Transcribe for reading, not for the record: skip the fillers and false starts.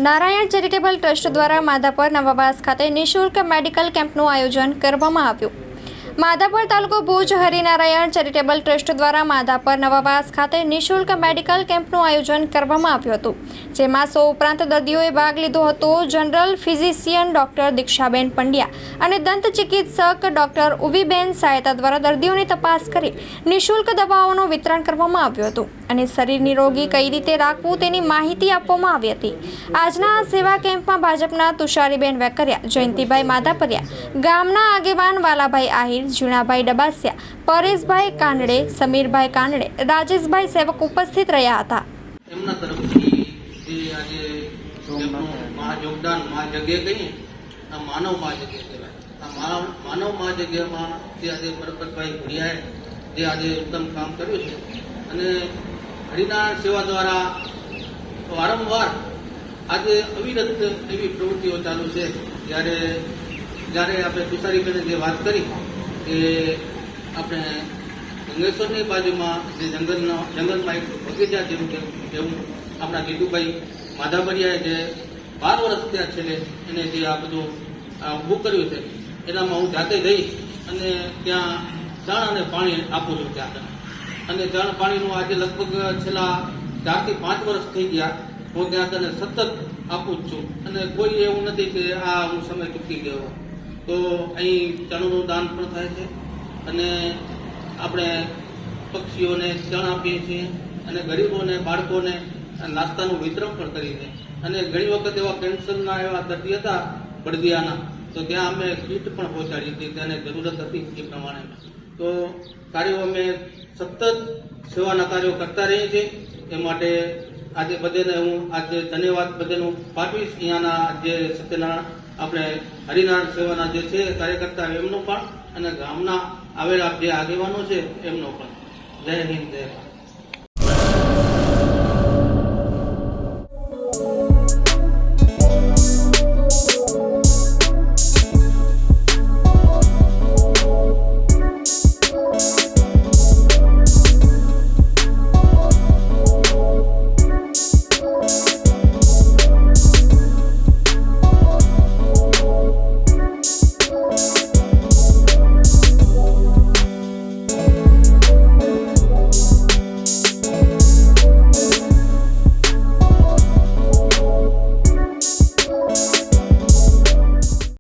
Narayan charitable trust દ્વારા માધાપર નવાવાસ ખાતે નિઃશુલ્ક મેડિકલ કેમ્પનું આયોજન કરવામાં આવ્યું। માધાપર તાલુકો ભુજ હરિનારાયણ ચેરિટેબલ ટ્રસ્ટ દ્વારા માધાપર નવાવાસ ખાતે નિઃશુલ્ક મેડિકલ કેમ્પનું આયોજન કરવામાં આવ્યું હતું, જેમાં 100 ઉપરાંત દર્દીઓએ ભાગ લીધો હતો। જનરલ ફિઝિશિયન ડોક્ટર દીક્ષાબેન પંડ્યા અને દંત ચિકિત્સક ડોક્ટર ઉવીબેન સહાયતા દ્વારા દર્દીઓની તપાસ કરી નિઃશુલ્ક દવાઓનું વિતરણ કરવામાં આવ્યું હતું અને શરીર નિરોગી કઈ રીતે રાખવું તેની માહિતી આપવામાં આવી હતી। આજના આ સેવા કેમ્પમાં ભાજપના તુષારીબેન વેકરિયા, જયંતિભાઈ માધાપરિયા, ગામના આગેવાન વાલાભાઈ આહિર, જુનાભાઈ ડબાસિયા, પરેશભાઈ કાનડે, સમીરભાઈ કાનડે, રાજેશભાઈ સેવક ઉપસ્થિત રહ્યા હતા। એમના તરફથી જે આજે યોગદાન મહાયજ્ઞ કહીએ, આ માનવ મહાયજ્ઞ કહેવાય। આ માનવ મહાયજ્ઞમાં જે આજે પરબતભાઈ ભુડિયાએ જે આજે ઉત્તમ કામ કર્યું છે અને હરિનારાયણ સેવા દ્વારા વારંવાર આજે અવિરત એવી પ્રવૃત્તિઓ ચાલુ છે। જ્યારે આપણે તુષારીબેને જે વાત કરી કે આપણે ગંગેશ્વરની બાજુમાં જે જંગલમાં એક બગીચા જેવું એવું આપણા જીતુભાઈ માધાપરિયાએ જે 12 વર્ષ ત્યાં છેલ્લે એને જે આ બધું ઊભું કર્યું છે, એનામાં હું જાતે જઈ અને ત્યાં ચણ અને પાણી આપું છું ત્યાં, અને ચણ પાણીનું આજે લગભગ છેલ્લા 4 થી 5 વર્ષ થઈ ગયા હું ત્યાં તને સતત આપું જ છું અને કોઈ એવું નથી કે આ હું સમય ચૂકી ગયો। તો અહીં ચણનું દાન પણ થાય છે અને આપણે પક્ષીઓને ચણ આપીએ છીએ અને ગરીબોને, બાળકોને નાસ્તાનું વિતરણ પણ કરીએ છીએ। અને ઘણી વખત એવા કેન્સરના એવા દર્દી હતા બળદિયાના, તો ત્યાં અમે કીટ પણ પહોંચાડી હતી, તેને જરૂરત હતી એ પ્રમાણે। તો કાર્યો અમે સતત સેવાના કાર્યો કરતા રહીએ છીએ। એ માટે આજે બધાને હું આજે ધન્યવાદ બધાનું પાઠવીશ। અહીંયાના જે સત્યનારાયણ આપણે હરિનારાયણ સેવાના જે છે કાર્યકર્તા એમનો પણ અને ગામના આવેલા જે આગેવાનો છે એમનો પણ। જય હિન્દ, જય ભારત।